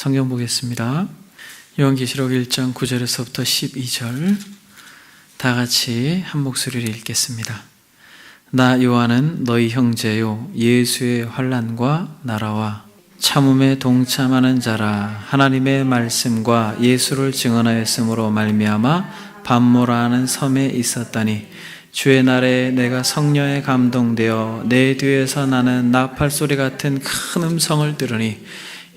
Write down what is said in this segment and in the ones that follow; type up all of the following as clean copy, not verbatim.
성경 보겠습니다. 요한계시록 1장 9절에서부터 12절 다 같이 한 목소리를 읽겠습니다. 나 요한은 너희 형제요 예수의 환난과 나라와 참음에 동참하는 자라. 하나님의 말씀과 예수를 증언하였으므로 말미암아 밤모라는 섬에 있었다니 주의 날에 내가 성령에 감동되어 내 뒤에서 나는 나팔 소리 같은 큰 음성을 들으니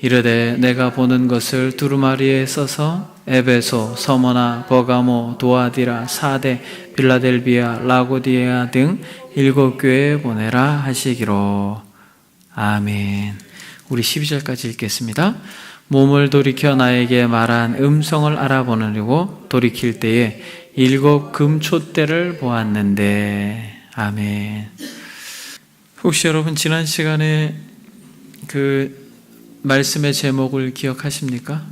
이르되 내가 보는 것을 두루마리에 써서 에베소, 서머나, 버가모, 도아디라, 사데, 빌라델비아, 라고디에아 등 7교회에 보내라 하시기로. 아멘. 우리 12절까지 읽겠습니다. 몸을 돌이켜 나에게 말한 음성을 알아보느라고 돌이킬 때에 7 금촛대를 보았는데. 아멘. 혹시 여러분 지난 시간에 그 말씀의 제목을 기억하십니까?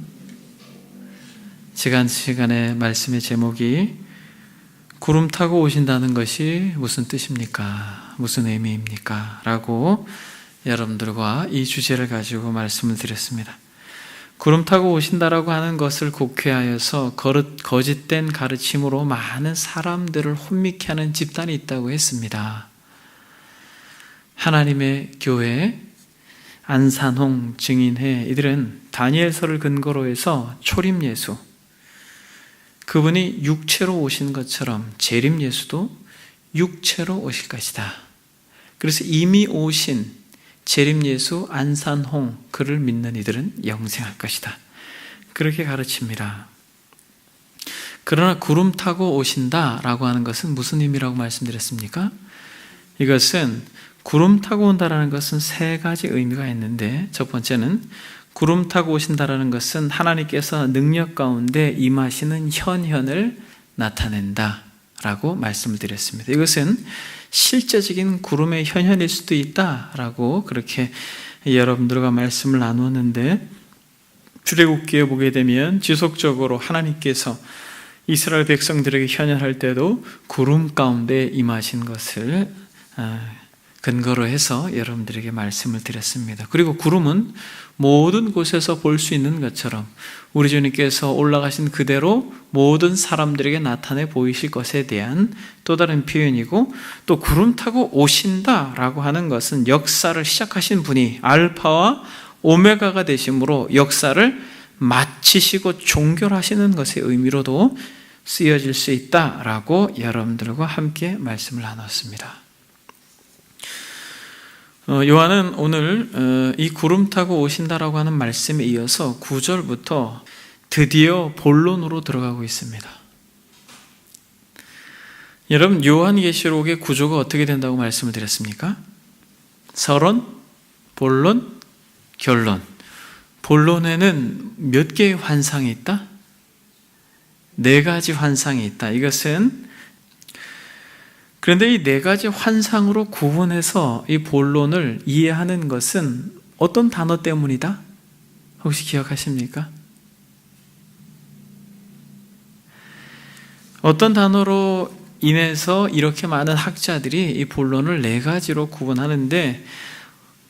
지난 시간에 말씀의 제목이 구름 타고 오신다는 것이 무슨 뜻입니까? 무슨 의미입니까? 라고 여러분들과 이 주제를 가지고 말씀을 드렸습니다. 구름 타고 오신다라고 하는 것을 곡해하여서 거짓된 가르침으로 많은 사람들을 혼미케 하는 집단이 있다고 했습니다. 하나님의 교회, 안산홍, 증인회, 이들은 다니엘서를 근거로 해서 초림예수, 그분이 육체로 오신 것처럼 재림예수도 육체로 오실 것이다. 그래서 이미 오신 재림예수 안산홍, 그를 믿는 이들은 영생할 것이다. 그렇게 가르칩니다. 그러나 구름 타고 오신다라고 하는 것은 무슨 의미라고 말씀드렸습니까? 이것은 구름 타고 온다라는 것은 3가지 의미가 있는데, 첫 번째는 구름 타고 오신다라는 것은 하나님께서 능력 가운데 임하시는 현현을 나타낸다라고 말씀을 드렸습니다. 이것은 실제적인 구름의 현현일 수도 있다라고 그렇게 여러분들과 말씀을 나누었는데, 출애굽기에 보게 되면 지속적으로 하나님께서 이스라엘 백성들에게 현현할 때도 구름 가운데 임하신 것을 근거로 해서 여러분들에게 말씀을 드렸습니다. 그리고 구름은 모든 곳에서 볼 수 있는 것처럼 우리 주님께서 올라가신 그대로 모든 사람들에게 나타내 보이실 것에 대한 또 다른 표현이고, 또 구름 타고 오신다라고 하는 것은 역사를 시작하신 분이 알파와 오메가가 되심으로 역사를 마치시고 종결하시는 것의 의미로도 쓰여질 수 있다라고 여러분들과 함께 말씀을 나눴습니다. 요한은 오늘 이 구름 타고 오신다라고 하는 말씀에 이어서 9절부터 드디어 본론으로 들어가고 있습니다. 여러분, 요한계시록의 구조가 어떻게 된다고 말씀을 드렸습니까? 서론, 본론, 결론. 본론에는 몇 개의 환상이 있다? 4가지 환상이 있다. 이것은 그런데 이 4가지 환상으로 구분해서 이 본론을 이해하는 것은 어떤 단어 때문이다? 혹시 기억하십니까? 어떤 단어로 인해서 이렇게 많은 학자들이 이 본론을 4가지로 구분하는데,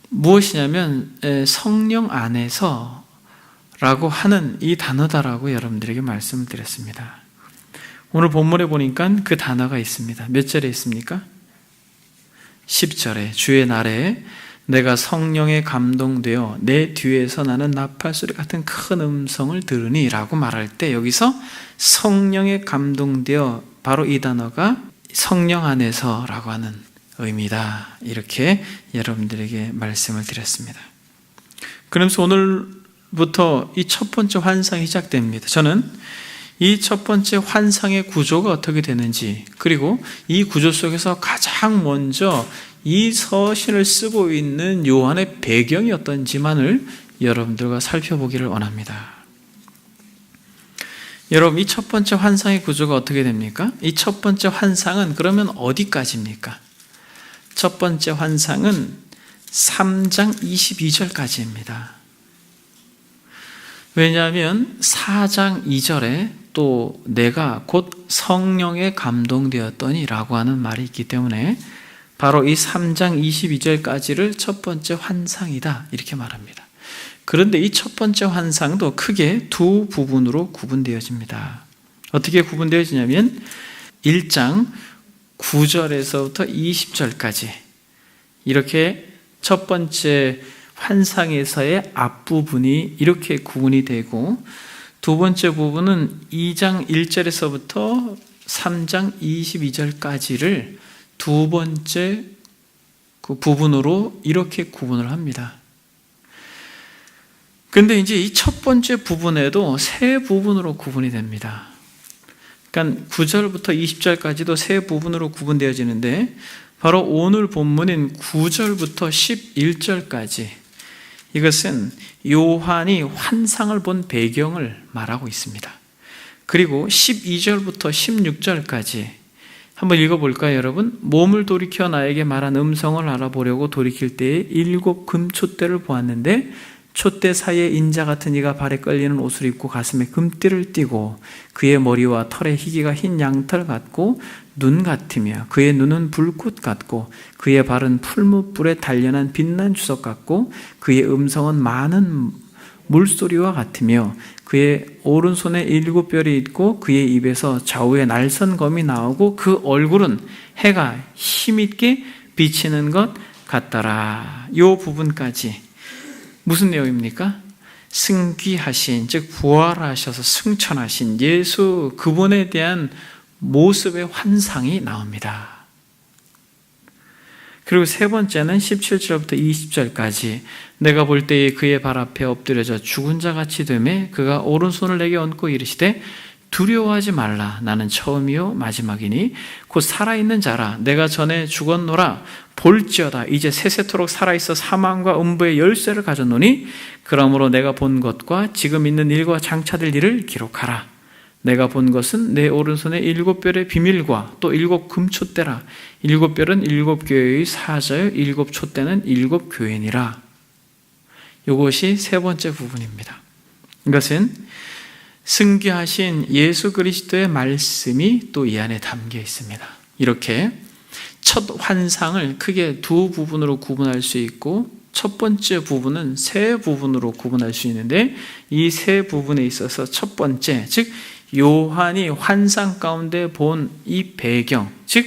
무엇이냐면 성령 안에서 라고 하는 이 단어다라고 여러분들에게 말씀을 드렸습니다. 오늘 본문에 보니까 그 단어가 있습니다. 몇 절에 있습니까? 10절에 주의 날에 내가 성령에 감동되어 내 뒤에서 나는 나팔 소리 같은 큰 음성을 들으니 라고 말할 때, 여기서 성령에 감동되어, 바로 이 단어가 성령 안에서 라고 하는 의미다, 이렇게 여러분들에게 말씀을 드렸습니다. 그러면서 오늘부터 이 첫 번째 환상이 시작됩니다. 저는 이 첫 번째 환상의 구조가 어떻게 되는지, 그리고 이 구조 속에서 가장 먼저 이 서신을 쓰고 있는 요한의 배경이 어떤지만을 여러분들과 살펴보기를 원합니다. 여러분, 이 첫 번째 환상의 구조가 어떻게 됩니까? 이 첫 번째 환상은 그러면 어디까지입니까? 첫 번째 환상은 3장 22절까지입니다. 왜냐하면 4장 2절에 또 내가 곧 성령에 감동되었더니 라고 하는 말이 있기 때문에 바로 이 3장 22절까지를 첫 번째 환상이다, 이렇게 말합니다. 그런데 이 첫 번째 환상도 크게 두 부분으로 구분되어집니다. 어떻게 구분되어지냐면 1장 9절에서부터 20절까지 이렇게 첫 번째 환상에서의 앞부분이 이렇게 구분이 되고, 두 번째 부분은 2장 1절에서부터 3장 22절까지를 두 번째 그 부분으로 이렇게 구분을 합니다. 그런데 이제 이 첫 번째 부분에도 세 부분으로 구분이 됩니다. 그러니까 9절부터 20절까지도 세 부분으로 구분되어지는데, 바로 오늘 본문인 9절부터 11절까지 이것은 요한이 환상을 본 배경을 말하고 있습니다. 그리고 12절부터 16절까지 한번 읽어볼까요, 여러분? 몸을 돌이켜 나에게 말한 음성을 알아보려고 돌이킬 때에 7 금촛대를 보았는데, 촛대 사이에 인자 같은 이가 발에 끌리는 옷을 입고 가슴에 금띠를 띠고, 그의 머리와 털에 희기가 흰 양털 같고 눈 같으며, 그의 눈은 불꽃 같고, 그의 발은 풀무불에 단련한 빛난 주석 같고, 그의 음성은 많은 물소리와 같으며, 그의 오른손에 7뼈리 있고, 그의 입에서 좌우에 날선 검이 나오고, 그 얼굴은 해가 힘있게 비치는 것 같더라. 이 부분까지 무슨 내용입니까? 승귀하신, 즉 부활하셔서 승천하신 예수, 그분에 대한 모습의 환상이 나옵니다. 그리고 세 번째는 17절부터 20절까지 내가 볼 때에 그의 발 앞에 엎드려져 죽은 자같이 되매 그가 오른손을 내게 얹고 이르시되 두려워하지 말라. 나는 처음이요 마지막이니 곧 살아있는 자라. 내가 전에 죽었노라. 볼지어다 이제 세세토록 살아있어 사망과 음부의 열쇠를 가졌노니 그러므로 내가 본 것과 지금 있는 일과 장차될 일을 기록하라. 내가 본 것은 내 오른손에 7별의 비밀과 또 7 금촛대라. 7별은 7교회의 사자요 7 촛대는 7 교회니라. 이것이 세 번째 부분입니다. 이것은 승귀하신 예수 그리스도의 말씀이 또 이 안에 담겨 있습니다. 이렇게 첫 환상을 크게 두 부분으로 구분할 수 있고, 첫 번째 부분은 세 부분으로 구분할 수 있는데, 이 세 부분에 있어서 첫 번째, 즉 요한이 환상 가운데 본 이 배경, 즉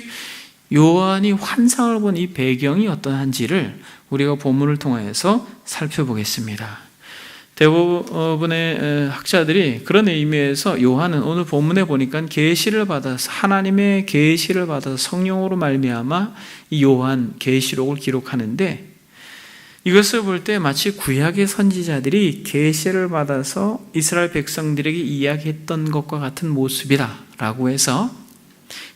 요한이 환상을 본 이 배경이 어떠한지를 우리가 본문을 통해서 살펴보겠습니다. 대부분의 학자들이 그런 의미에서 요한은 오늘 본문에 보니까 계시를 받아서, 하나님의 계시를 받아서 성령으로 말미암아 이 요한 계시록을 기록하는데, 이것을 볼 때 마치 구약의 선지자들이 계시를 받아서 이스라엘 백성들에게 이야기했던 것과 같은 모습이다라고 해서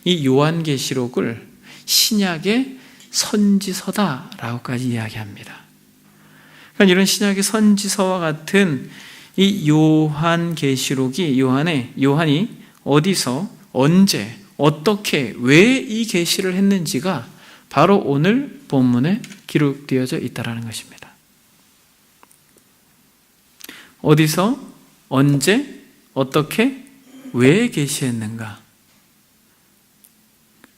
이 요한 계시록을 신약의 선지서다라고까지 이야기합니다. 그러니까 이런 신약의 선지서와 같은 이 요한 계시록이 요한이 어디서 언제 어떻게 왜 이 계시를 했는지가 바로 오늘 본문에 기록되어져 있다는 것입니다. 어디서 언제 어떻게 왜 계시했는가?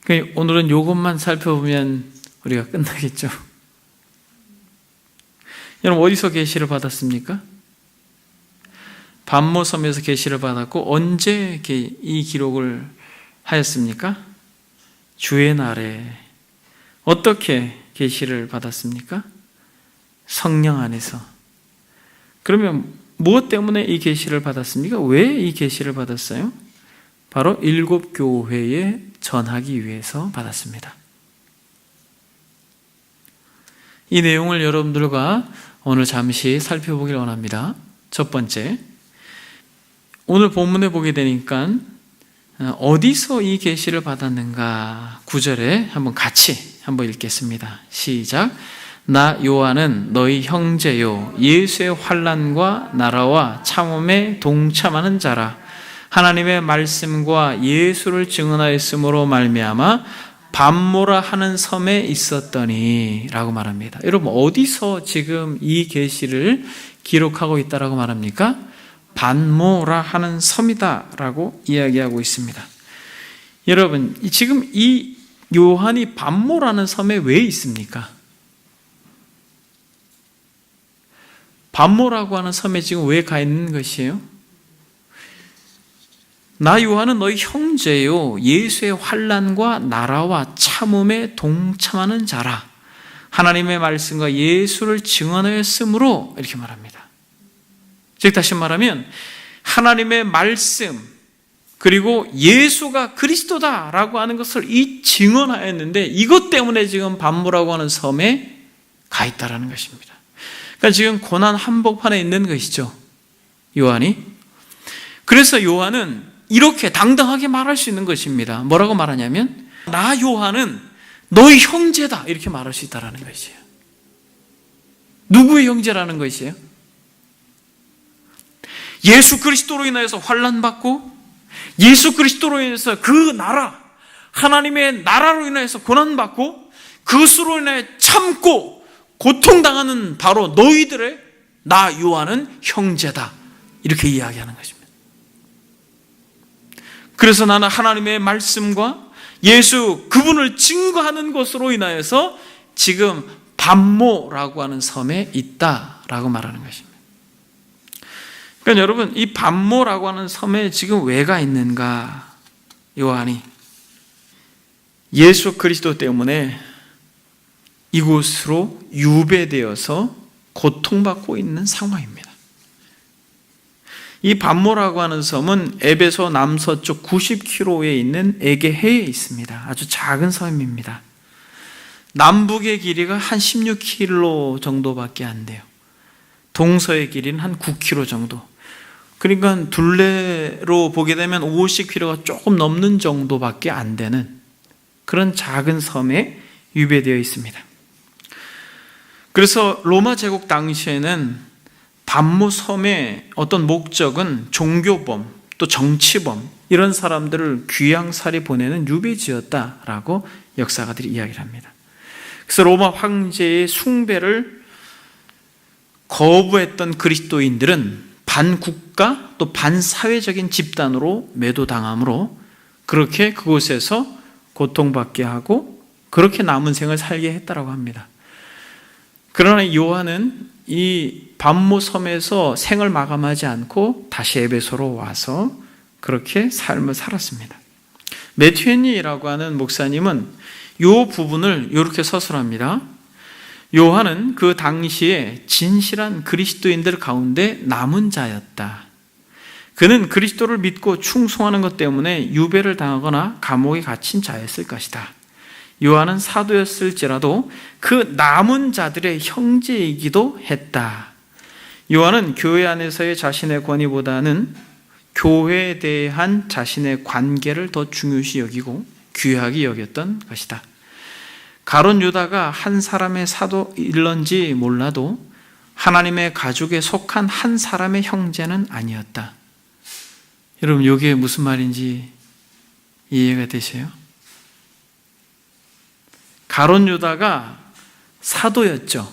그러니까 오늘은 이것만 살펴보면 우리가 끝나겠죠. 여러분 어디서 계시를 받았습니까? 반모섬에서 계시를 받았고, 언제 이 기록을 하였습니까? 주의 날에. 어떻게 계시를 받았습니까? 성령 안에서. 그러면 무엇 때문에 이 계시를 받았습니까? 왜 이 계시를 받았어요? 바로 7 교회에 전하기 위해서 받았습니다. 이 내용을 여러분들과 오늘 잠시 살펴보길 원합니다. 첫 번째, 오늘 본문에 보게 되니까 어디서 이 계시를 받았는가? 9절에 같이 한번 읽겠습니다. 시작. 나 요한은 너희 형제요 예수의 환난과 나라와 참음에 동참하는 자라. 하나님의 말씀과 예수를 증언하였으므로 말미암아 반모라 하는 섬에 있었더니 라고 말합니다. 여러분 어디서 지금 이 계시를 기록하고 있다라고 말합니까? 반모라 하는 섬이다 라고 이야기하고 있습니다. 여러분 지금 이 요한이 반모라는 섬에 왜 있습니까? 반모라고 하는 섬에 지금 왜 가 있는 것이에요? 나 요한은 너희 형제요 예수의 환난과 나라와 참음에 동참하는 자라. 하나님의 말씀과 예수를 증언하였으므로 이렇게 말합니다. 즉 다시 말하면 하나님의 말씀 그리고 예수가 그리스도다라고 하는 것을 이 증언하였는데 이것 때문에 지금 반모라고 하는 섬에 가 있다라는 것입니다. 그러니까 지금 고난 한복판에 있는 것이죠. 요한이. 그래서 요한은 이렇게 당당하게 말할 수 있는 것입니다. 뭐라고 말하냐면 나 요한은 너희 형제다 이렇게 말할 수 있다는 것이에요. 누구의 형제라는 것이에요? 예수 그리스도로 인하여서 환난받고 예수 그리스도로 인해서 그 나라 하나님의 나라로 인해서 고난받고 그것으로 인해 참고 고통당하는 바로 너희들의 나 요한은 형제다 이렇게 이야기하는 것입니다. 그래서 나는 하나님의 말씀과 예수 그분을 증거하는 것으로 인하여서 지금 반모라고 하는 섬에 있다라고 말하는 것입니다. 그러니까 여러분 이 반모라고 하는 섬에 지금 왜 가 있는가? 요한이 예수 그리스도 때문에 이곳으로 유배되어서 고통받고 있는 상황입니다. 이 반모라고 하는 섬은 에베소 남서쪽 90km에 있는 에게해에 있습니다. 아주 작은 섬입니다. 남북의 길이가 한 16km 정도밖에 안 돼요. 동서의 길이는 한 9km 정도. 그러니까 둘레로 보게 되면 50km가 조금 넘는 정도밖에 안 되는 그런 작은 섬에 유배되어 있습니다. 그래서 로마 제국 당시에는 반모 섬의 어떤 목적은 종교범 또 정치범 이런 사람들을 귀양살이 보내는 유배지였다라고 역사가들이 이야기를 합니다. 그래서 로마 황제의 숭배를 거부했던 그리스도인들은 반국가 또 반사회적인 집단으로 매도당함으로 그렇게 그곳에서 고통받게 하고 그렇게 남은 생을 살게 했다라고 합니다. 그러나 요한은 이 반모 섬에서 생을 마감하지 않고 다시 에베소로 와서 그렇게 삶을 살았습니다. 매튜 헨리라고 하는 목사님은 이 부분을 이렇게 서술합니다. 요한은 그 당시에 진실한 그리스도인들 가운데 남은 자였다. 그는 그리스도를 믿고 충성하는 것 때문에 유배를 당하거나 감옥에 갇힌 자였을 것이다. 요한은 사도였을지라도 그 남은 자들의 형제이기도 했다. 요한은 교회 안에서의 자신의 권위보다는 교회에 대한 자신의 관계를 더 중요시 여기고 귀하게 여겼던 것이다. 가룟 유다가 한 사람의 사도일런지 몰라도 하나님의 가족에 속한 한 사람의 형제는 아니었다. 여러분 이게 무슨 말인지 이해가 되세요? 가룟 유다가 사도였죠.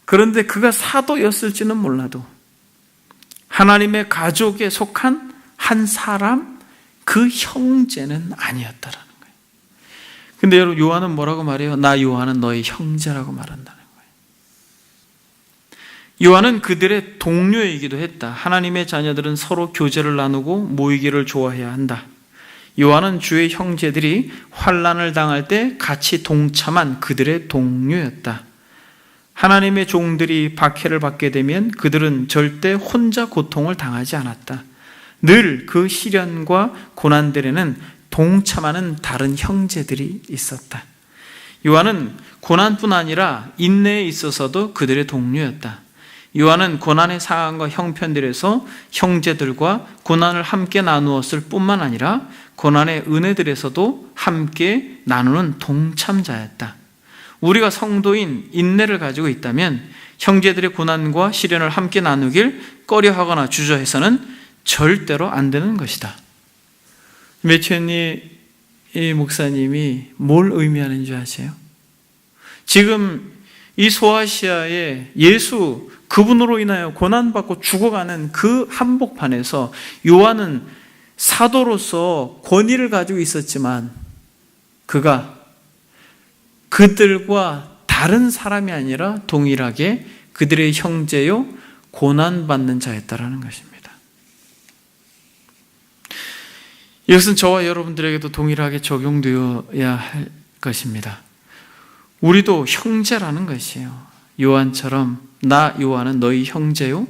그런데 그가 사도였을지는 몰라도 하나님의 가족에 속한 한 사람 그 형제는 아니었다라는 거예요. 근데 여러분 요한은 뭐라고 말해요? 나 요한은 너의 형제라고 말한다는 거예요. 요한은 그들의 동료이기도 했다. 하나님의 자녀들은 서로 교제를 나누고 모이기를 좋아해야 한다. 요한은 주의 형제들이 환난을 당할 때 같이 동참한 그들의 동료였다. 하나님의 종들이 박해를 받게 되면 그들은 절대 혼자 고통을 당하지 않았다. 늘 그 시련과 고난들에는 동참하는 다른 형제들이 있었다. 요한은 고난뿐 아니라 인내에 있어서도 그들의 동료였다. 요한은 고난의 상황과 형편들에서 형제들과 고난을 함께 나누었을 뿐만 아니라 고난의 은혜들에서도 함께 나누는 동참자였다. 우리가 성도인 인내를 가지고 있다면 형제들의 고난과 시련을 함께 나누길 꺼려하거나 주저해서는 절대로 안 되는 것이다. 매튜 헨리 목사님이 뭘 의미하는지 아세요? 지금 이 소아시아에 예수 그분으로 인하여 고난받고 죽어가는 그 한복판에서 요한은 사도로서 권위를 가지고 있었지만 그가 그들과 다른 사람이 아니라 동일하게 그들의 형제요 고난받는 자였다라는 것입니다. 이것은 저와 여러분들에게도 동일하게 적용되어야 할 것입니다. 우리도 형제라는 것이에요. 요한처럼 나 요한은 너희 형제요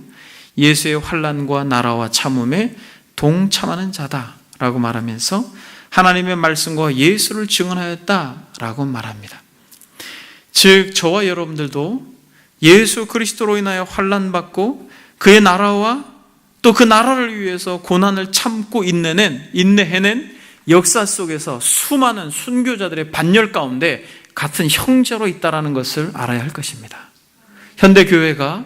예수의 환난과 나라와 참음에 동참하는 자다라고 말하면서 하나님의 말씀과 예수를 증언하였다라고 말합니다. 즉 저와 여러분들도 예수 그리스도로 인하여 환난받고 그의 나라와 또 그 나라를 위해서 고난을 참고 인내해낸 역사 속에서 수많은 순교자들의 반열 가운데 같은 형제로 있다는 것을 알아야 할 것입니다. 현대교회가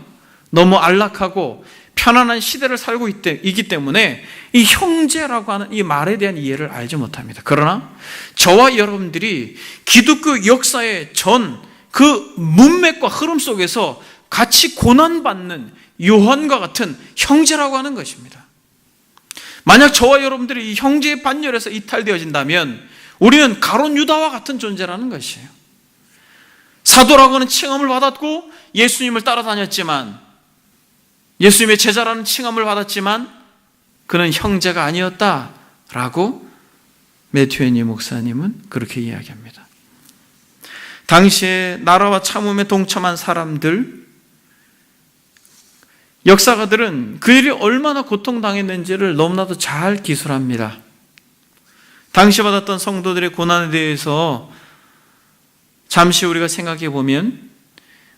너무 안락하고 편안한 시대를 살고 있기 때문에 이 형제라고 하는 이 말에 대한 이해를 알지 못합니다. 그러나 저와 여러분들이 기독교 역사의 전 그 문맥과 흐름 속에서 같이 고난받는 요한과 같은 형제라고 하는 것입니다. 만약 저와 여러분들이 이 형제의 반열에서 이탈되어진다면 우리는 가룟 유다와 같은 존재라는 것이에요. 사도라고 하는 칭함을 받았고 예수님을 따라다녔지만, 예수님의 제자라는 칭함을 받았지만 그는 형제가 아니었다라고 매튜 헤니 목사님은 그렇게 이야기합니다. 당시에 나라와 참음에 동참한 사람들, 역사가들은 그들이 얼마나 고통당했는지를 너무나도 잘 기술합니다. 당시 받았던 성도들의 고난에 대해서 잠시 우리가 생각해 보면,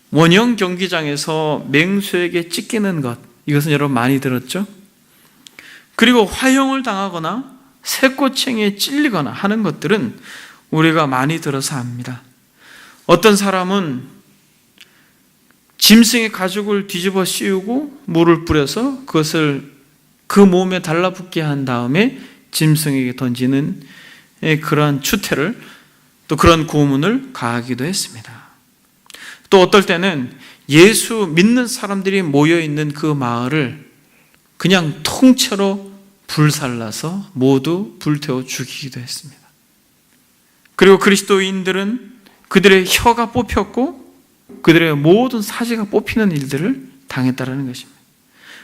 원형 경기장에서 맹수에게 찢기는 것, 이것은 여러분 많이 들었죠? 그리고 화형을 당하거나 새꼬챙이에 찔리거나 하는 것들은 우리가 많이 들어서 압니다. 어떤 사람은 짐승의 가죽을 뒤집어 씌우고 물을 뿌려서 그것을 그 몸에 달라붙게 한 다음에 짐승에게 던지는 그러한 추태를, 또 그런 고문을 가하기도 했습니다. 또 어떨 때는 예수 믿는 사람들이 모여있는 그 마을을 그냥 통째로 불살라서 모두 불태워 죽이기도 했습니다. 그리고 그리스도인들은 그들의 혀가 뽑혔고 그들의 모든 사지가 뽑히는 일들을 당했다는 것입니다.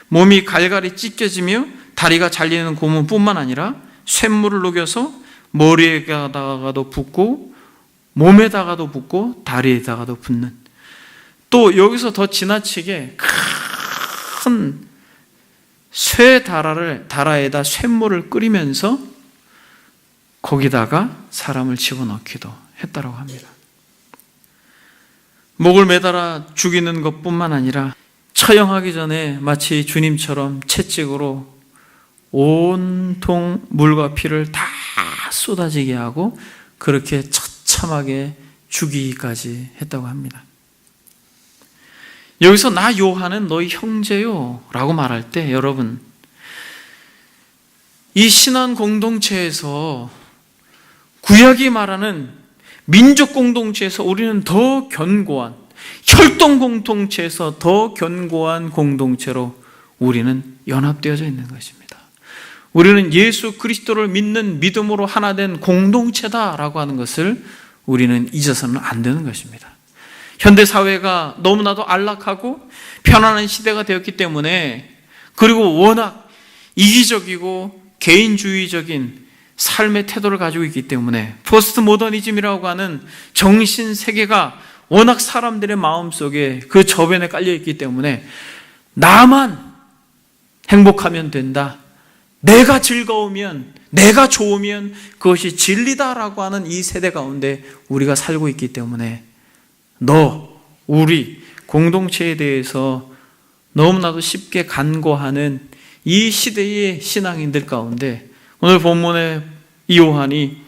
몸이 갈갈이 찢겨지며 다리가 잘리는 고문뿐만 아니라 쇳물을 녹여서 머리에다가도 붓고 몸에다가도 붓고 다리에다가도 붓는, 또 여기서 더 지나치게 큰 쇠 다라에다 쇳물을 끓이면서 거기다가 사람을 집어넣기도 했다고 합니다. 목을 매달아 죽이는 것뿐만 아니라 처형하기 전에 마치 주님처럼 채찍으로 온통 물과 피를 다 쏟아지게 하고 그렇게 처참하게 죽이기까지 했다고 합니다. 여기서 나 요한은 너희 형제요 라고 말할 때, 여러분, 이 신앙 공동체에서 구약이 말하는 민족 공동체에서 우리는 더 견고한, 혈통 공동체에서 더 견고한 공동체로 우리는 연합되어져 있는 것입니다. 우리는 예수 그리스도를 믿는 믿음으로 하나 된 공동체다라고 하는 것을 우리는 잊어서는 안 되는 것입니다. 현대사회가 너무나도 안락하고 편안한 시대가 되었기 때문에, 그리고 워낙 이기적이고 개인주의적인 삶의 태도를 가지고 있기 때문에 포스트 모더니즘이라고 하는 정신 세계가 워낙 사람들의 마음속에 그 저변에 깔려 있기 때문에 나만 행복하면 된다, 내가 즐거우면, 내가 좋으면 그것이 진리다라고 하는 이 세대 가운데 우리가 살고 있기 때문에 우리 공동체에 대해서 너무나도 쉽게 간과하는 이 시대의 신앙인들 가운데 오늘 본문의 이 요한이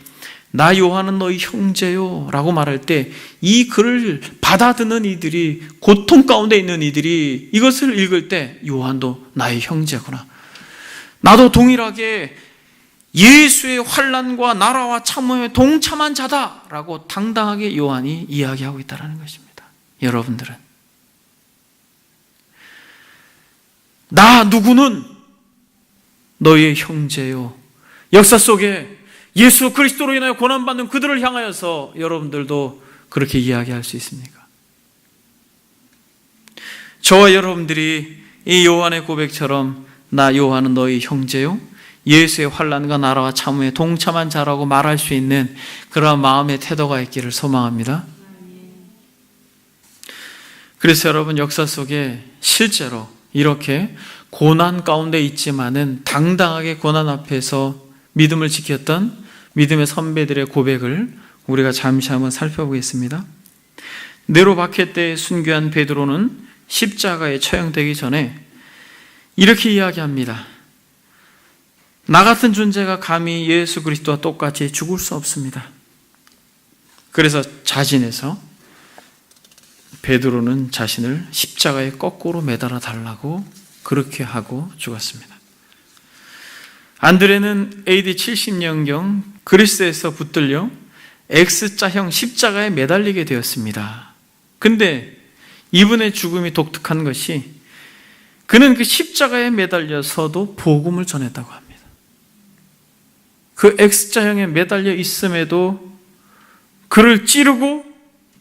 나 요한은 너희 형제요 라고 말할 때 이 글을 받아듣는 이들이, 고통 가운데 있는 이들이 이것을 읽을 때 요한도 나의 형제구나, 나도 동일하게 예수의 환난과 나라와 참음에 동참한 자다라고 당당하게 요한이 이야기하고 있다는 것입니다. 여러분들은 나 누구는 너희의 형제요, 역사 속에 예수 그리스도로 인하여 고난받는 그들을 향하여서 여러분들도 그렇게 이야기할 수 있습니까? 저와 여러분들이 이 요한의 고백처럼 나 요한은 너희 형제요, 예수의 환난과 나라와 참음에 동참한 자라고 말할 수 있는 그러한 마음의 태도가 있기를 소망합니다. 그래서 여러분, 역사 속에 실제로 이렇게 고난 가운데 있지만은 당당하게 고난 앞에서 믿음을 지켰던 믿음의 선배들의 고백을 우리가 잠시 한번 살펴보겠습니다. 네로 박해 때 순교한 베드로는 십자가에 처형되기 전에 이렇게 이야기합니다. 나 같은 존재가 감히 예수 그리스도와 똑같이 죽을 수 없습니다. 그래서 자진해서 베드로는 자신을 십자가에 거꾸로 매달아 달라고 그렇게 하고 죽었습니다. 안드레는 AD 70년경 그리스에서 붙들려 X자형 십자가에 매달리게 되었습니다. 근데 이분의 죽음이 독특한 것이 그는 그 십자가에 매달려서도 복음을 전했다고 합니다. 그 X자형에 매달려 있음에도 그를 찌르고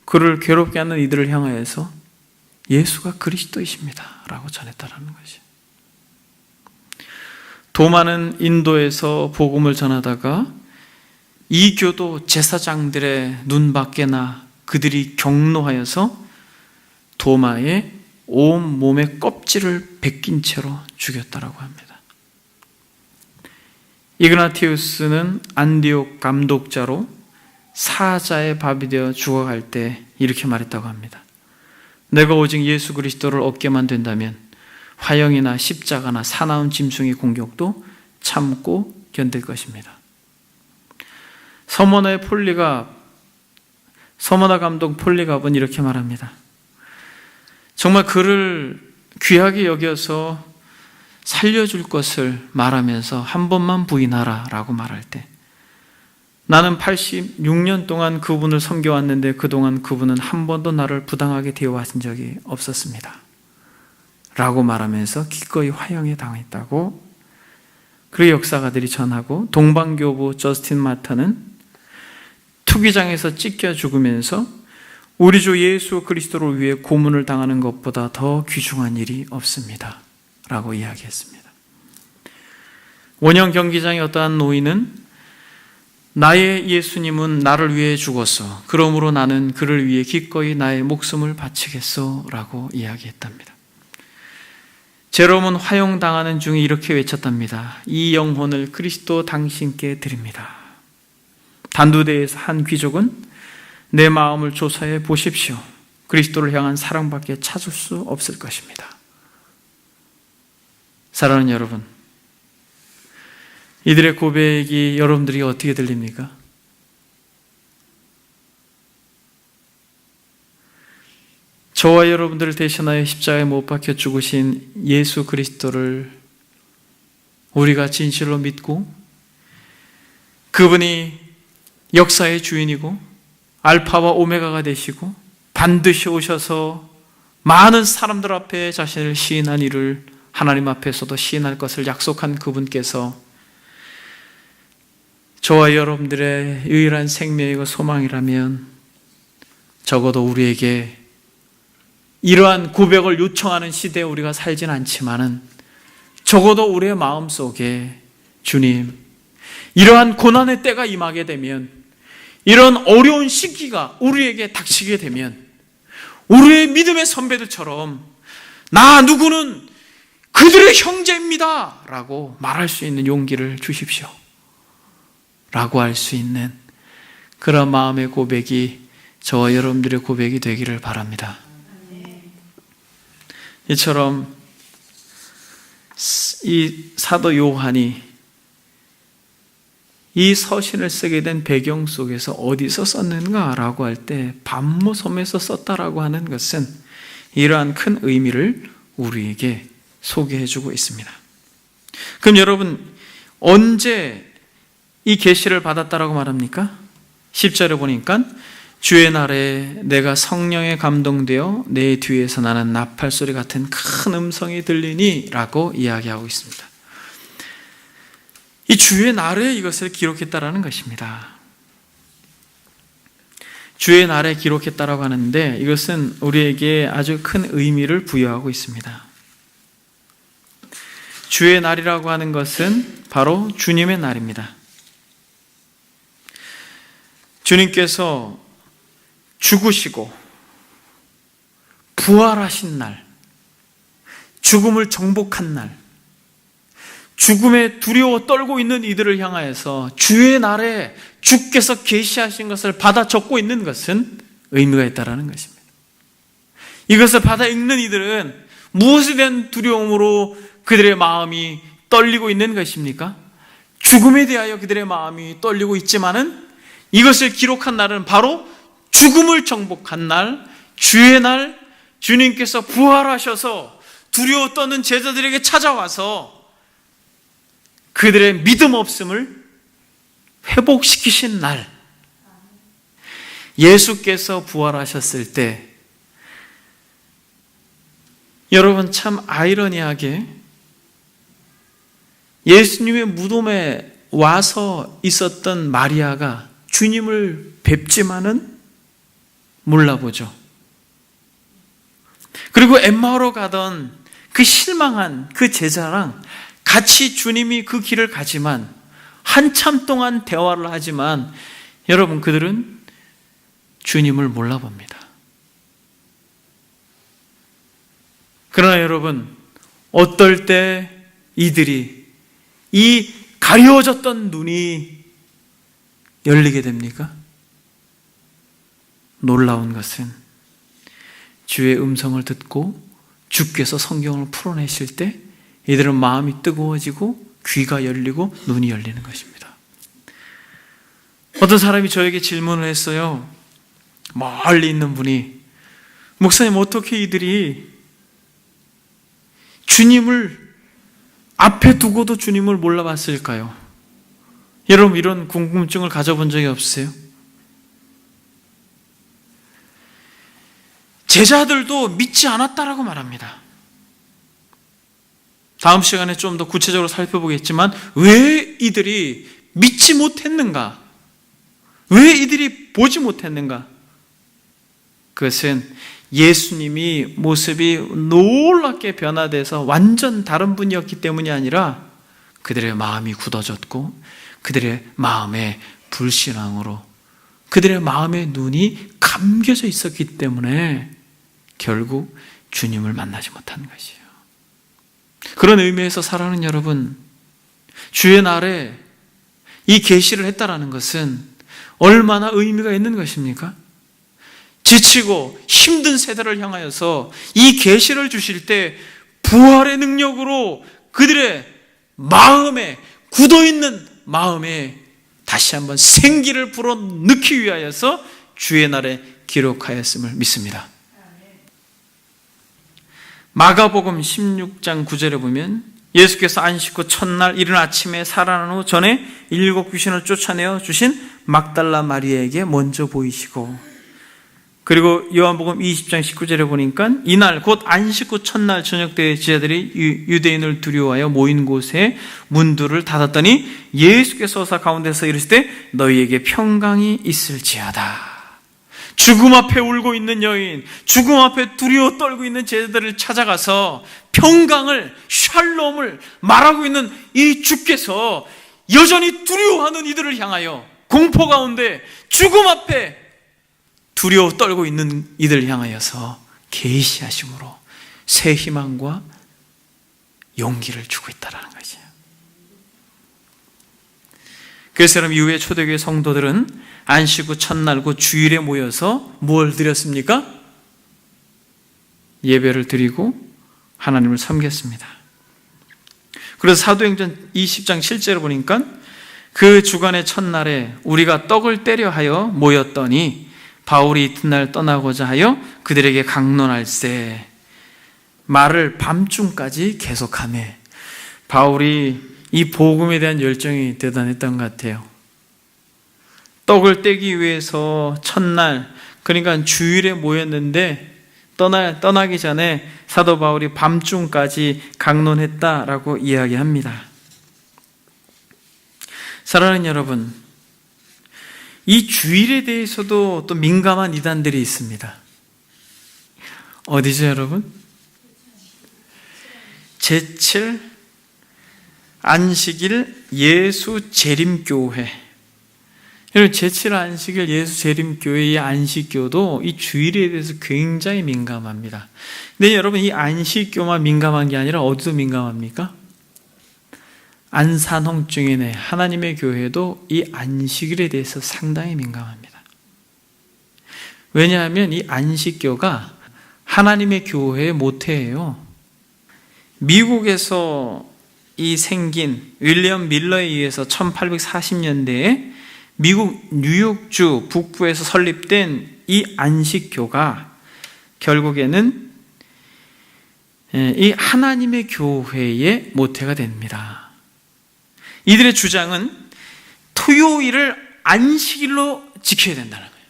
그를 괴롭게 하는 이들을 향하여서 예수가 그리스도이십니다 라고 전했다라는 것이죠. 도마는 인도에서 복음을 전하다가 이교도 제사장들의 눈 밖에나 그들이 경노하여서 도마의 온 몸의 껍질을 벗긴 채로 죽였다라고 합니다. 이그나티우스는 안디옥 감독자로 사자의 밥이 되어 죽어갈 때 이렇게 말했다고 합니다. 내가 오직 예수 그리스도를 얻게만 된다면 화형이나 십자가나 사나운 짐승의 공격도 참고 견딜 것입니다. 서머나 감독 폴리갑은 이렇게 말합니다. 정말 그를 귀하게 여겨서 살려줄 것을 말하면서 한 번만 부인하라 라고 말할 때 나는 86년 동안 그분을 섬겨왔는데 그동안 그분은 한 번도 나를 부당하게 대우하신 적이 없었습니다 라고 말하면서 기꺼이 화형에 당했다고 그 역사가들이 전하고, 동방교부 저스틴 마터는 투기장에서 찢겨 죽으면서 우리 주 예수 그리스도를 위해 고문을 당하는 것보다 더 귀중한 일이 없습니다 라고 이야기했습니다. 원형 경기장의 어떠한 노인은 나의 예수님은 나를 위해 죽었어. 그러므로 나는 그를 위해 기꺼이 나의 목숨을 바치겠어 라고 이야기했답니다. 제롬은 화형당하는 중에 이렇게 외쳤답니다. 이 영혼을 그리스도 당신께 드립니다. 단두대에서 한 귀족은 내 마음을 조사해 보십시오. 그리스도를 향한 사랑밖에 찾을 수 없을 것입니다. 사랑하는 여러분, 이들의 고백이 여러분들이 어떻게 들립니까? 저와 여러분들을 대신하여 십자가에 못 박혀 죽으신 예수 그리스도를 우리가 진실로 믿고 그분이 역사의 주인이고 알파와 오메가가 되시고 반드시 오셔서 많은 사람들 앞에 자신을 시인한 이를 하나님 앞에서도 시인할 것을 약속한 그분께서 저와 여러분들의 유일한 생명이고 소망이라면 적어도 우리에게 이러한 고백을 요청하는 시대에 우리가 살진 않지만은 적어도 우리의 마음속에 주님, 이러한 고난의 때가 임하게 되면, 이런 어려운 시기가 우리에게 닥치게 되면 우리의 믿음의 선배들처럼 나 누구는 그들의 형제입니다 라고 말할 수 있는 용기를 주십시오 라고 할 수 있는 그런 마음의 고백이 저와 여러분들의 고백이 되기를 바랍니다. 이처럼 이 사도 요한이 이 서신을 쓰게 된 배경 속에서 어디서 썼는가라고 할 때 밤모섬에서 썼다라고 하는 것은 이러한 큰 의미를 우리에게 소개해주고 있습니다. 그럼 여러분, 언제 이 계시를 받았다라고 말합니까? 10절에 보니까 주의 날에 내가 성령에 감동되어 내 뒤에서 나는 나팔소리 같은 큰 음성이 들리니 라고 이야기하고 있습니다. 이 주의 날에 이것을 기록했다라는 것입니다. 주의 날에 기록했다라고 하는데 이것은 우리에게 아주 큰 의미를 부여하고 있습니다. 주의 날이라고 하는 것은 바로 주님의 날입니다. 주님께서 죽으시고 부활하신 날, 죽음을 정복한 날, 죽음에 두려워 떨고 있는 이들을 향하여서 주의 날에 주께서 계시하신 것을 받아 적고 있는 것은 의미가 있다는 것입니다. 이것을 받아 읽는 이들은 무엇에 대한 두려움으로 그들의 마음이 떨리고 있는 것입니까? 죽음에 대하여 그들의 마음이 떨리고 있지만은 이것을 기록한 날은 바로 죽음을 정복한 날, 주의 날, 주님께서 부활하셔서 두려워 떠는 제자들에게 찾아와서 그들의 믿음 없음을 회복시키신 날, 예수께서 부활하셨을 때 여러분 참 아이러니하게 예수님의 무덤에 와서 있었던 마리아가 주님을 뵙지만은 몰라보죠. 그리고 엠마오로 가던 그 실망한 그 제자랑 같이 주님이 그 길을 가지만 한참 동안 대화를 하지만 여러분 그들은 주님을 몰라봅니다. 그러나 여러분 어떨 때 이들이 이 가려졌던 눈이 열리게 됩니까? 놀라운 것은 주의 음성을 듣고 주께서 성경을 풀어내실 때 이들은 마음이 뜨거워지고 귀가 열리고 눈이 열리는 것입니다. 어떤 사람이 저에게 질문을 했어요. 멀리 있는 분이, 목사님 어떻게 이들이 주님을 앞에 두고도 주님을 몰라봤을까요? 여러분 이런 궁금증을 가져본 적이 없으세요? 제자들도 믿지 않았다라고 말합니다. 다음 시간에 좀 더 구체적으로 살펴보겠지만 왜 이들이 믿지 못했는가? 왜 이들이 보지 못했는가? 그것은 예수님이 모습이 놀랍게 변화돼서 완전 다른 분이었기 때문이 아니라 그들의 마음이 굳어졌고 그들의 마음의 불신앙으로 그들의 마음의 눈이 감겨져 있었기 때문에 결국 주님을 만나지 못한 것이에요. 그런 의미에서 사랑하는 여러분, 주의 날에 이 계시를 했다라는 것은 얼마나 의미가 있는 것입니까? 지치고 힘든 세대를 향하여서 이 계시를 주실 때 부활의 능력으로 그들의 마음에 굳어있는 마음에 다시 한번 생기를 불어넣기 위하여서 주의 날에 기록하였음을 믿습니다. 마가복음 16장 9절에 보면 예수께서 안식 후 첫날 이른 아침에 살아난 후 전에 7 귀신을 쫓아내어 주신 막달라 마리아에게 먼저 보이시고, 그리고 요한복음 20장 19절에 보니까 이날 곧 안식 후 첫날 저녁 때 제자들이 유대인을 두려워하여 모인 곳에 문들을 닫았더니 예수께서 오사 가운데서 이르시되 너희에게 평강이 있을지어다. 죽음 앞에 울고 있는 여인, 죽음 앞에 두려워 떨고 있는 제자들을 찾아가서 평강을, 샬롬을 말하고 있는 이 주께서 여전히 두려워하는 이들을 향하여 공포 가운데 죽음 앞에 두려워 떨고 있는 이들을 향하여서 계시하심으로 새 희망과 용기를 주고 있다는 것이에요. 그래서 여러분 이후에 초대교회 성도들은 안식 후 첫날 그 주일에 모여서 뭘 드렸습니까? 예배를 드리고 하나님을 섬겼습니다. 그래서 사도행전 20장 7절을 보니까 그 주간의 첫날에 우리가 떡을 떼려 하여 모였더니 바울이 이튿날 떠나고자 하여 그들에게 강론할세 말을 밤중까지 계속하며, 바울이 이 복음에 대한 열정이 대단했던 것 같아요. 떡을 떼기 위해서 첫날, 그러니까 주일에 모였는데 떠나기 전에 사도 바울이 밤중까지 강론했다라고 이야기합니다. 사랑하는 여러분, 이 주일에 대해서도 또 민감한 이단들이 있습니다. 어디죠, 여러분? 제7 안식일 예수 재림교회. 여러분, 제7 안식일 예수 재림교회의 안식교도 이 주일에 대해서 굉장히 민감합니다. 근데 여러분, 이 안식교만 민감한 게 아니라 어디도 민감합니까? 안산홍 증인의 하나님의 교회도 이 안식일에 대해서 상당히 민감합니다. 왜냐하면 이 안식교가 하나님의 교회의 모태예요. 미국에서 이 생긴 윌리엄 밀러에 의해서 1840년대에 미국 뉴욕주 북부에서 설립된 이 안식교가 결국에는 이 하나님의 교회의 모태가 됩니다. 이들의 주장은 토요일을 안식일로 지켜야 된다는 거예요.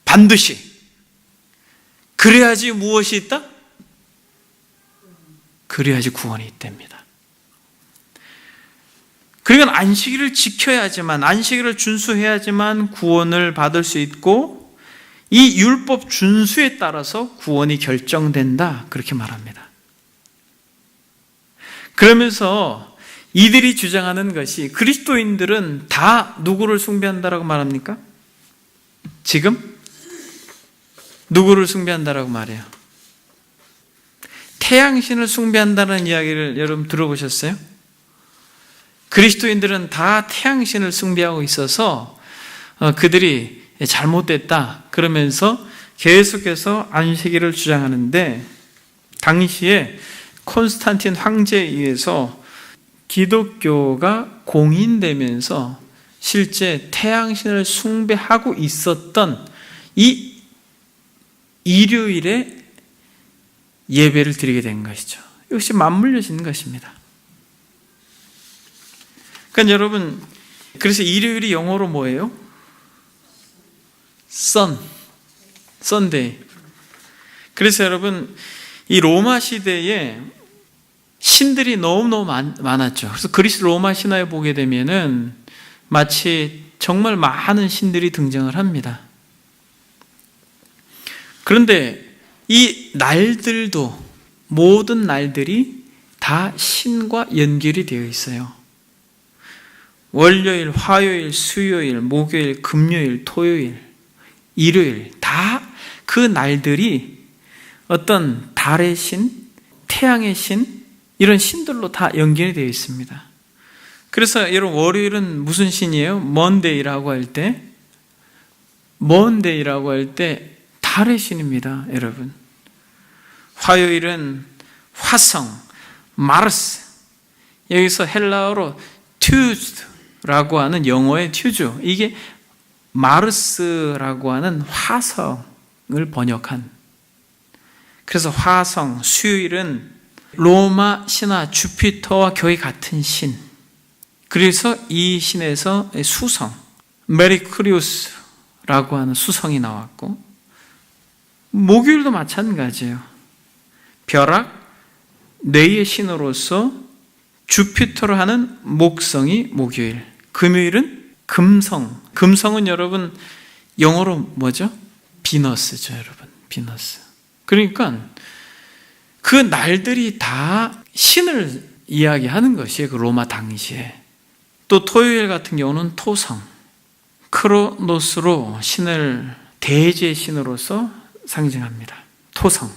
반드시. 그래야지 무엇이 있다? 그래야지 구원이 있답니다. 그러니까 안식일을 지켜야지만, 안식일을 준수해야지만 구원을 받을 수 있고 이 율법 준수에 따라서 구원이 결정된다, 그렇게 말합니다. 그러면서 이들이 주장하는 것이 그리스도인들은 다 누구를 숭배한다라고 말합니까? 지금? 누구를 숭배한다라고 말해요? 태양신을 숭배한다는 이야기를 여러분 들어보셨어요? 그리스도인들은 다 태양신을 숭배하고 있어서 그들이 잘못됐다 그러면서 계속해서 안식일을 주장하는데, 당시에 콘스탄틴 황제에 의해서 기독교가 공인되면서 실제 태양신을 숭배하고 있었던 이 일요일에 예배를 드리게 된 것이죠. 이것이 맞물려지는 것입니다. 그러니까 여러분, 그래서 일요일이 영어로 뭐예요? Sunday. 그래서 여러분, 이 로마 시대에 신들이 너무너무 많았죠. 그래서 그리스 로마 신화에 보게 되면은 마치 정말 많은 신들이 등장을 합니다. 그런데 이 날들도, 모든 날들이 다 신과 연결이 되어 있어요. 월요일, 화요일, 수요일, 목요일, 금요일, 토요일, 일요일, 다 그 날들이 어떤 달의 신, 태양의 신, 이런 신들로 다 연결이 되어 있습니다. 그래서 여러분, 월요일은 무슨 신이에요? 먼데이라고 할 때, 달의 신입니다, 여러분. 화요일은 화성, 마르스. 여기서 헬라어로 튜즈라고 하는, 영어의 튜즈, 이게 마르스라고 하는 화성을 번역한. 그래서 화성, 수요일은 로마 신화 주피터와 거의 같은 신. 그래서 이 신에서 수성, 메리크리우스라고 하는 수성이 나왔고, 목요일도 마찬가지예요. 벼락, 뇌의 신으로서 주피터로 하는 목성이 목요일. 금요일은 금성. 금성은 여러분 영어로 뭐죠? 비너스죠, 여러분. 비너스. 그러니까 그 날들이 다 신을 이야기하는 것이에요, 그 로마 당시에. 또 토요일 같은 경우는 토성, 크로노스로 신을 대지의 신으로서 상징합니다. 토성.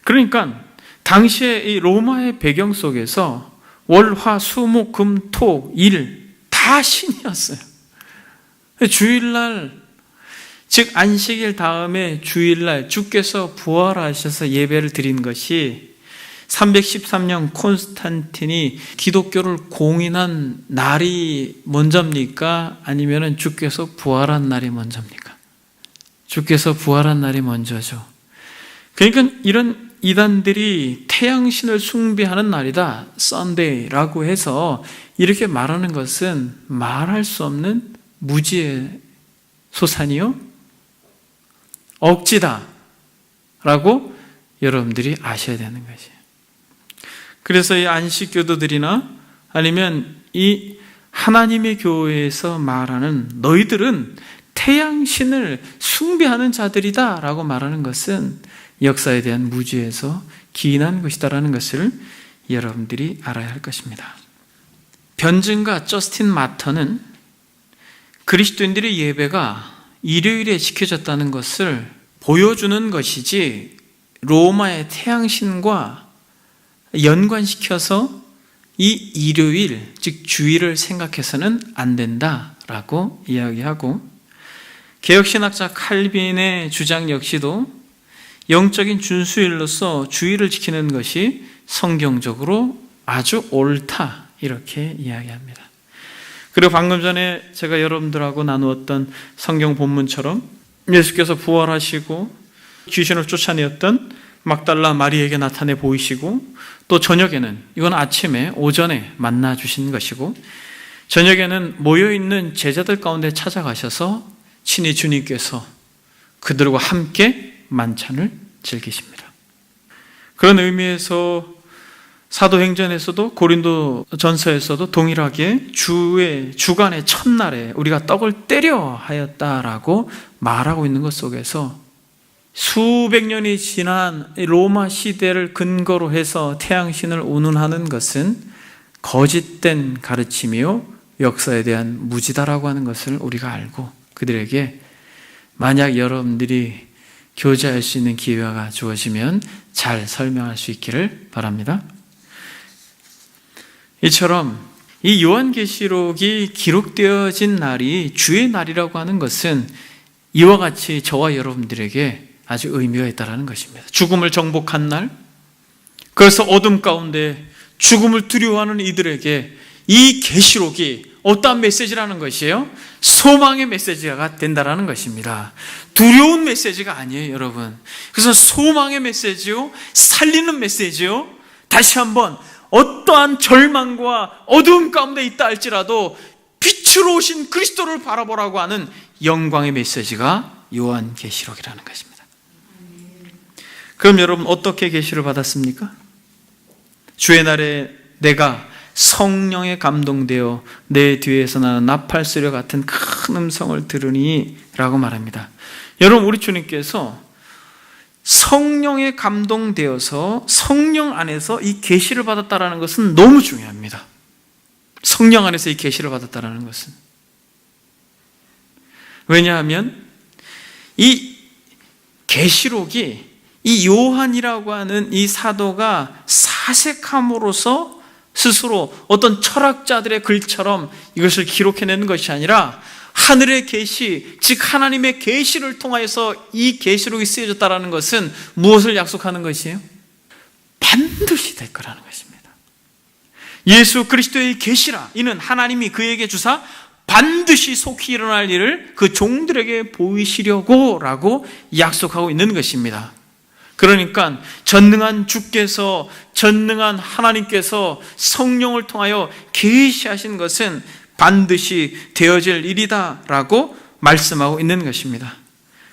그러니까 당시에 이 로마의 배경 속에서 월, 화, 수, 목, 금, 토, 일 다 신이었어요. 주일날, 즉 안식일 다음에 주일날 주께서 부활하셔서 예배를 드린 것이 313년 콘스탄틴이 기독교를 공인한 날이 먼저입니까? 아니면 주께서 부활한 날이 먼저입니까? 주께서 부활한 날이 먼저죠. 그러니까 이런 이단들이 태양신을 숭배하는 날이다, 썬데이라고 해서 이렇게 말하는 것은 말할 수 없는 무지의 소산이요, 억지다 라고 여러분들이 아셔야 되는 것이에요. 그래서 이 안식교도들이나 아니면 이 하나님의 교회에서 말하는 너희들은 태양신을 숭배하는 자들이다라고 말하는 것은 역사에 대한 무지에서 기인한 것이다라는 것을 여러분들이 알아야 할 것입니다. 변증가 저스틴 마터는 그리스도인들의 예배가 일요일에 지켜졌다는 것을 보여주는 것이지 로마의 태양신과 연관시켜서 이 일요일, 즉 주일을 생각해서는 안 된다라고 이야기하고, 개혁신학자 칼빈의 주장 역시도 영적인 준수일로서 주일을 지키는 것이 성경적으로 아주 옳다, 이렇게 이야기합니다. 그리고 방금 전에 제가 여러분들하고 나누었던 성경 본문처럼 예수께서 부활하시고 귀신을 쫓아내었던 막달라 마리에게 나타내 보이시고, 또 저녁에는, 이건 아침에 오전에 만나 주신 것이고, 저녁에는 모여있는 제자들 가운데 찾아가셔서 친히 주님께서 그들과 함께 만찬을 즐기십니다. 그런 의미에서 사도행전에서도 고린도 전서에서도 동일하게 주의 주간의 첫날에 우리가 떡을 때려 하였다라고 말하고 있는 것 속에서 수백 년이 지난 로마 시대를 근거로 해서 태양신을 운운하는 것은 거짓된 가르침이요 역사에 대한 무지다라고 하는 것을 우리가 알고, 그들에게 만약 여러분들이 교제할 수 있는 기회가 주어지면 잘 설명할 수 있기를 바랍니다. 이처럼 이 요한계시록이 기록되어진 날이 주의 날이라고 하는 것은 이와 같이 저와 여러분들에게 아주 의미가 있다는 것입니다. 죽음을 정복한 날, 그래서 어둠 가운데 죽음을 두려워하는 이들에게 이 계시록이 어떠한 메시지라는 것이에요? 소망의 메시지가 된다는 것입니다. 두려운 메시지가 아니에요, 여러분. 그래서 소망의 메시지요, 살리는 메시지요, 다시 한번 어떠한 절망과 어두움 가운데 있다 할지라도 빛으로 오신 그리스도를 바라보라고 하는 영광의 메시지가 요한계시록이라는 것입니다. 그럼 여러분 어떻게 계시를 받았습니까? 주의 날에 내가 성령에 감동되어 내 뒤에서 나는 나팔소리 같은 큰 음성을 들으니 라고 말합니다. 여러분, 우리 주님께서 성령에 감동되어서 성령 안에서 이 계시를 받았다라는 것은 너무 중요합니다. 성령 안에서 이 계시를 받았다라는 것은. 왜냐하면 이 계시록이 이 요한이라고 하는 이 사도가 사색함으로써 스스로 어떤 철학자들의 글처럼 이것을 기록해내는 것이 아니라 하늘의 계시, 즉 하나님의 계시를 통하여서 이 계시록이 쓰여졌다는 것은 무엇을 약속하는 것이에요? 반드시 될 거라는 것입니다. 예수 그리스도의 계시라, 이는 하나님이 그에게 주사 반드시 속히 일어날 일을 그 종들에게 보이시려고 라고 약속하고 있는 것입니다. 그러니까 전능한 주께서, 전능한 하나님께서 성령을 통하여 계시하신 것은 반드시 되어질 일이다 라고 말씀하고 있는 것입니다.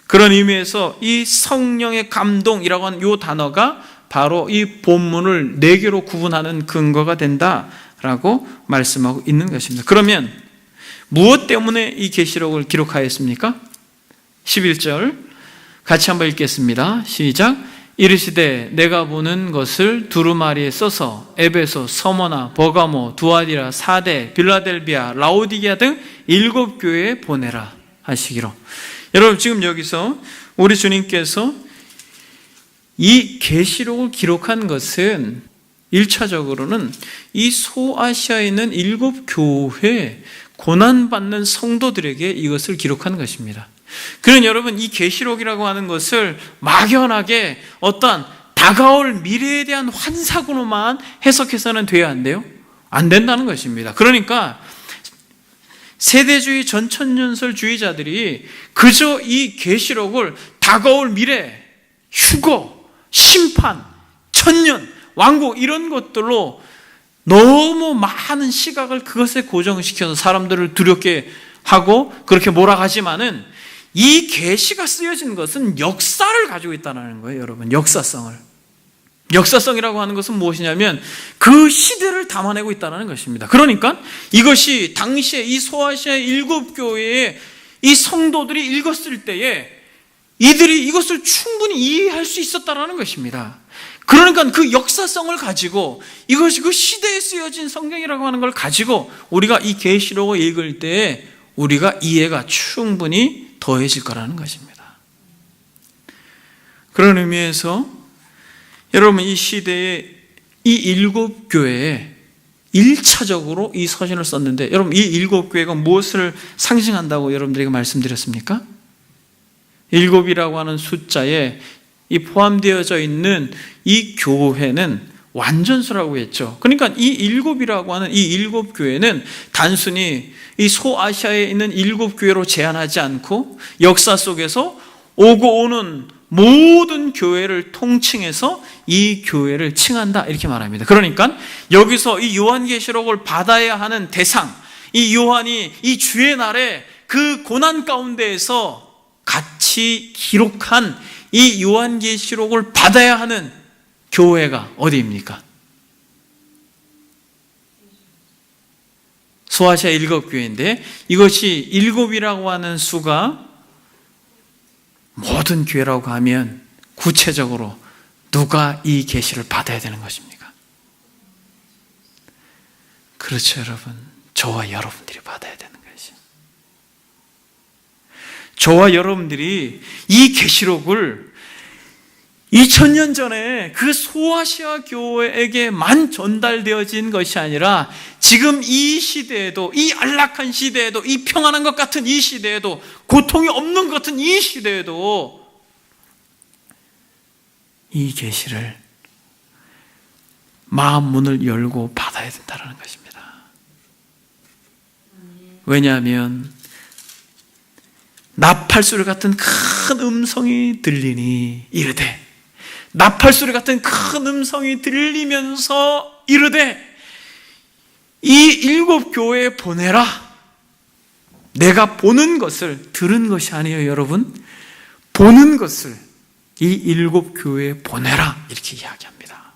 그런 의미에서 이 성령의 감동이라고 하는 이 단어가 바로 이 본문을 4개로 구분하는 근거가 된다라고 말씀하고 있는 것입니다. 그러면 무엇 때문에 이 계시록을 기록하였습니까? 11절 같이 한번 읽겠습니다. 시작. 이르시되 내가 보는 것을 두루마리에 써서 에베소, 서머나, 버가모, 두아디라, 사데, 빌라델비아, 라오디게아 등 7교회에 보내라 하시기로. 여러분, 지금 여기서 우리 주님께서 이 계시록을 기록한 것은 1차적으로는 이 소아시아에 있는 7교회 고난받는 성도들에게 이것을 기록한 것입니다. 그러나 여러분, 이 계시록이라고 하는 것을 막연하게 어떤 다가올 미래에 대한 환상으로만 해석해서는 돼야 안 돼요? 안 된다는 것입니다. 그러니까 세대주의 전천년설주의자들이 그저 이 계시록을 다가올 미래, 휴거, 심판, 천년, 왕국 이런 것들로 너무 많은 시각을 그것에 고정시켜서 사람들을 두렵게 하고 그렇게 몰아가지만은 이 계시가 쓰여진 것은 역사를 가지고 있다는 거예요, 여러분. 역사성을. 역사성이라고 하는 것은 무엇이냐면 그 시대를 담아내고 있다는 것입니다. 그러니까 이것이 당시에 이 소아시아 7교회에 이 성도들이 읽었을 때에 이들이 이것을 충분히 이해할 수 있었다라는 것입니다. 그러니까 그 역사성을 가지고 이것이 그 시대에 쓰여진 성경이라고 하는 걸 가지고 우리가 이 계시록을 읽을 때 우리가 이해가 충분히 더해질 거라는 것입니다. 그런 의미에서 여러분, 이 시대에 이 일곱 교회에 1차적으로 이 서신을 썼는데, 여러분 이 일곱 교회가 무엇을 상징한다고 여러분들에게 말씀드렸습니까? 일곱이라고 하는 숫자에 이 포함되어져 있는 이 교회는 완전수라고 했죠. 그러니까 이 일곱이라고 하는 이 일곱 교회는 단순히 이 소아시아에 있는 일곱 교회로 제한하지 않고 역사 속에서 오고 오는 모든 교회를 통칭해서 이 교회를 칭한다, 이렇게 말합니다. 그러니까 여기서 이 요한계시록을 받아야 하는 대상, 이 요한이 이 주의 날에 그 고난 가운데에서 같이 기록한 이 요한계시록을 받아야 하는 교회가 어디입니까? 소아시아 일곱 교회인데, 이것이 일곱이라고 하는 수가 모든 교회라고 하면 구체적으로 누가 이 계시를 받아야 되는 것입니까? 그렇죠, 여러분. 저와 여러분들이 받아야 되는 것이죠. 저와 여러분들이 이 계시록을 2000년 전에 그 소아시아 교회에게만 전달되어진 것이 아니라 지금 이 시대에도, 이 안락한 시대에도, 이 평안한 것 같은 이 시대에도, 고통이 없는 것 같은 이 시대에도 이 계시를 마음 문을 열고 받아야 된다는 것입니다. 왜냐하면 나팔소리 같은 큰 음성이 들리니 이르되, 나팔소리 같은 큰 음성이 들리면서 이르되, 이 일곱 교회에 보내라. 내가 보는 것을, 들은 것이 아니에요, 여러분. 보는 것을 이 일곱 교회에 보내라, 이렇게 이야기합니다.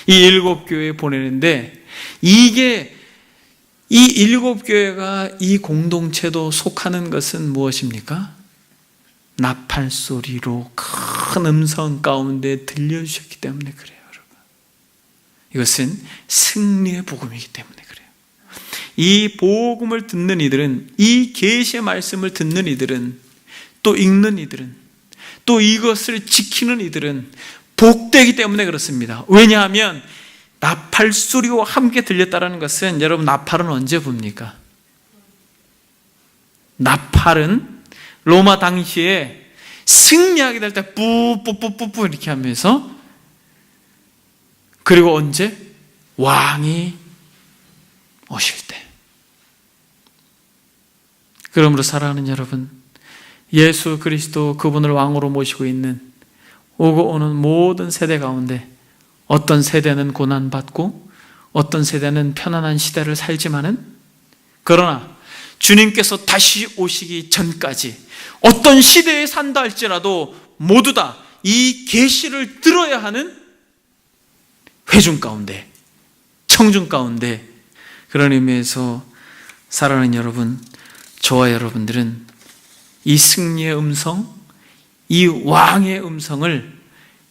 이 일곱 교회에 보내는데, 이게 이 일곱 교회가 이 공동체도 속하는 것은 무엇입니까? 나팔 소리로 큰 음성 가운데 들려주셨기 때문에 그래요, 여러분. 이것은 승리의 복음이기 때문에 그래요. 이 복음을 듣는 이들은, 이 계시의 말씀을 듣는 이들은, 또 읽는 이들은, 또 이것을 지키는 이들은 복되기 때문에 그렇습니다. 왜냐하면 나팔 소리와 함께 들렸다는 것은, 여러분 나팔은 언제 붑니까? 나팔은 로마 당시에 승리하게 될 때 뿌뿌뿌뿌뿌 이렇게 하면서, 그리고 언제? 왕이 오실 때. 그러므로 사랑하는 여러분, 예수 그리스도 그분을 왕으로 모시고 있는 오고 오는 모든 세대 가운데, 어떤 세대는 고난받고 어떤 세대는 편안한 시대를 살지만은, 그러나 주님께서 다시 오시기 전까지 어떤 시대에 산다 할지라도 모두 다 이 계시를 들어야 하는 회중 가운데, 청중 가운데, 그런 의미에서 사랑하는 여러분, 저와 여러분들은 이 승리의 음성, 이 왕의 음성을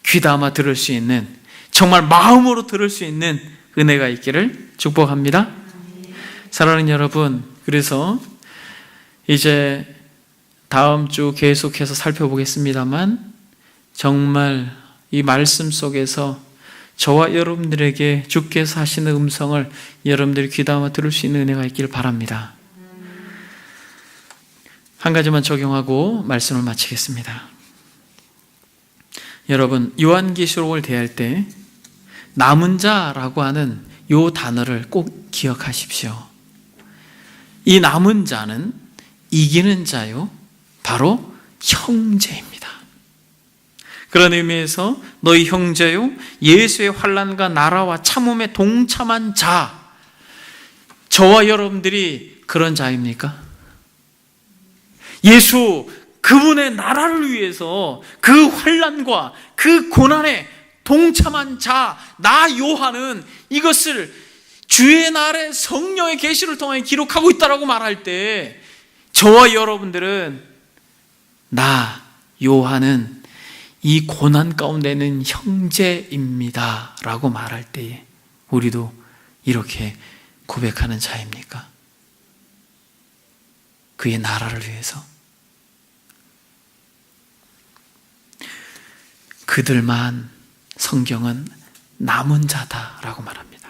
귀담아 들을 수 있는, 정말 마음으로 들을 수 있는 은혜가 있기를 축복합니다. 사랑하는 여러분, 그래서 이제 다음 주 계속해서 살펴보겠습니다만, 정말 이 말씀 속에서 저와 여러분들에게 주께서 하시는 음성을 여러분들이 귀담아 들을 수 있는 은혜가 있기를 바랍니다. 한 가지만 적용하고 말씀을 마치겠습니다. 여러분, 요한계시록을 대할 때 남은 자라고 하는 이 단어를 꼭 기억하십시오. 이 남은 자는 이기는 자요, 바로 형제입니다. 그런 의미에서 너희 형제요, 예수의 환난과 나라와 참음에 동참한 자, 저와 여러분들이 그런 자입니까? 예수 그분의 나라를 위해서 그 환난과 그 고난에 동참한 자, 나 요한은 이것을 주의 날에 성령의 계시를 통해 기록하고 있다라고 말할 때, 저와 여러분들은 나 요한은 이 고난 가운데는 형제입니다 라고 말할 때에 우리도 이렇게 고백하는 자입니까? 그의 나라를 위해서 그들만 성경은 남은 자다라고 말합니다.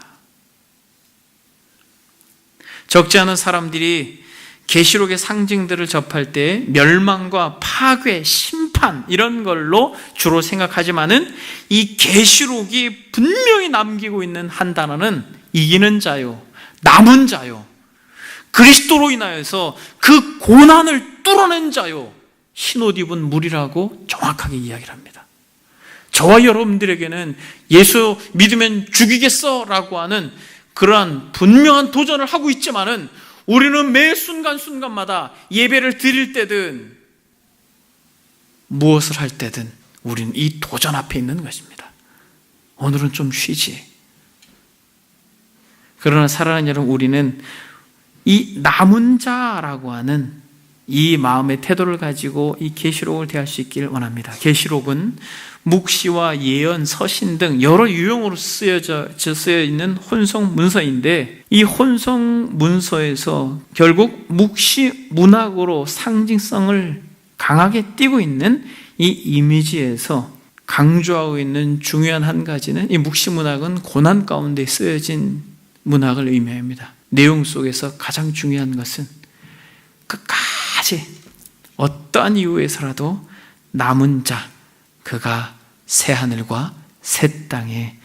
적지 않은 사람들이 계시록의 상징들을 접할 때 멸망과 파괴, 심판 이런 걸로 주로 생각하지만은 이 계시록이 분명히 남기고 있는 한 단어는 이기는 자요, 남은 자요, 그리스도로 인하여서 그 고난을 뚫어낸 자요, 흰옷 입은 무리라고 정확하게 이야기를 합니다. 저와 여러분들에게는 예수 믿으면 죽이겠어 라고 하는 그러한 분명한 도전을 하고 있지만은 우리는 매 순간순간마다 예배를 드릴 때든 무엇을 할 때든 우리는 이 도전 앞에 있는 것입니다. 오늘은 좀 쉬지. 그러나 사랑하는 여러분, 우리는 이 남은 자라고 하는 이 마음의 태도를 가지고 이 계시록을 대할 수 있기를 원합니다. 계시록은 묵시와 예언, 서신 등 여러 유형으로 쓰여 있는 혼성 문서인데 이 혼성 문서에서 결국 묵시 문학으로 상징성을 강하게 띠고 있는 이 이미지에서 강조하고 있는 중요한 한 가지는 이 묵시 문학은 고난 가운데 쓰여진 문학을 의미합니다. 내용 속에서 가장 중요한 것은 끝까지 어떠한 이유에서라도 남은 자, 그가 새 하늘과 새 땅의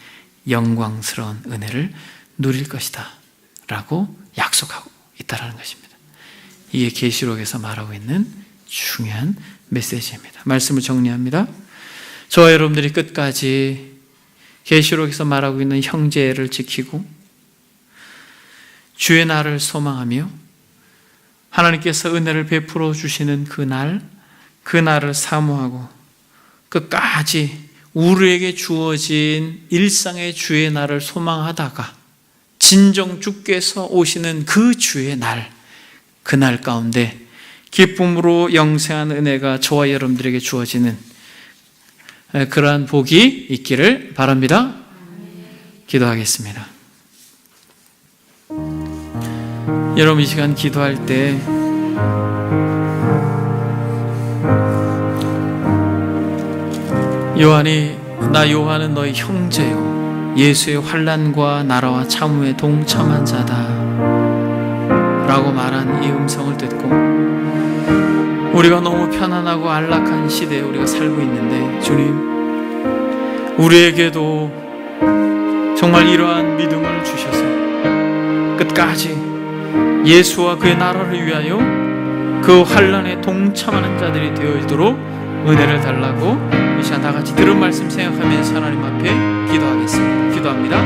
영광스러운 은혜를 누릴 것이다 라고 약속하고 있다는 것입니다. 이게 계시록에서 말하고 있는 중요한 메시지입니다. 말씀을 정리합니다. 저와 여러분들이 끝까지 계시록에서 말하고 있는 형제를 지키고 주의 날을 소망하며 하나님께서 은혜를 베풀어 주시는 그 날을 사모하고 끝까지 우리에게 주어진 일상의 주의 날을 소망하다가 진정 주께서 오시는 그 주의 날, 그 날 가운데 기쁨으로 영생한 은혜가 저와 여러분들에게 주어지는 그러한 복이 있기를 바랍니다. 기도하겠습니다. 여러분, 이 시간 기도할 때 요한이 나 요한은 너희 형제요 예수의 환난과 나라와 참음에 동참한 자다 라고 말한 이 음성을 듣고 우리가 너무 편안하고 안락한 시대에 우리가 살고 있는데 주님, 우리에게도 정말 이러한 믿음을 주셔서 끝까지 예수와 그의 나라를 위하여 그 환난에 동참하는 자들이 되어지도록 은혜를 달라고 이 시간 다 같이 들은 말씀 생각하면서 하나님 앞에 기도하겠습니다. 기도합니다.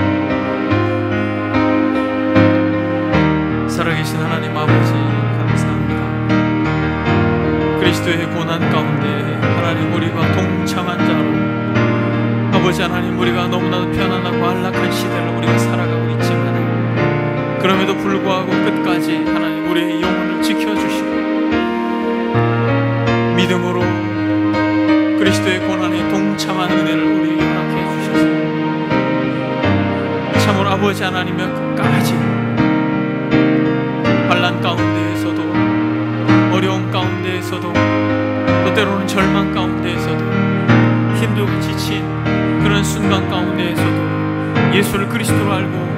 살아계신 하나님 아버지, 감사합니다. 그리스도의 고난 가운데 하나님 우리가 동참한 자로 아버지 하나님, 우리가 너무나도 편안하고 안락한 시대를 우리가 살아가고 있지만 그럼에도 불구하고 끝까지 하나님 우리의 영혼을 지켜주시고 믿음으로 그리스도의 고난에 동참한 은혜를 우리에게 허락해 주셔서 참으로 아버지 하나님의 끝까지 환난 가운데에서도 어려움 가운데에서도 또 때로는 절망 가운데에서도 힘들고 지친 그런 순간 가운데에서도 예수를 그리스도로 알고